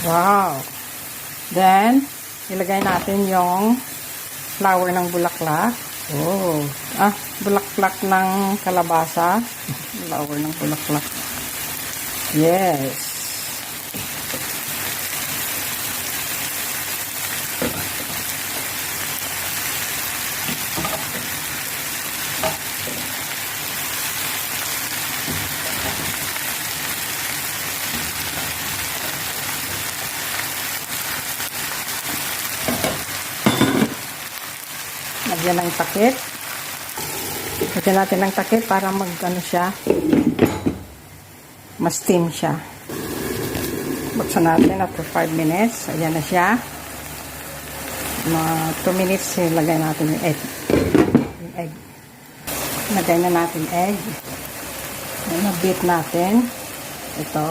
Wow! Then, ilagay natin yung flower ng bulaklak. Oh. Bulaklak ng kalabasa. Flower ng bulaklak. Yes. Lagyan ng takip. Lagyan natin ng takip para siya, ma-steam siya. Buksan natin after 5 minutes. Ayan na siya. Mga 2 minutes, lagay natin yung egg. Lagay na natin egg. Ayan, beat natin. Ito.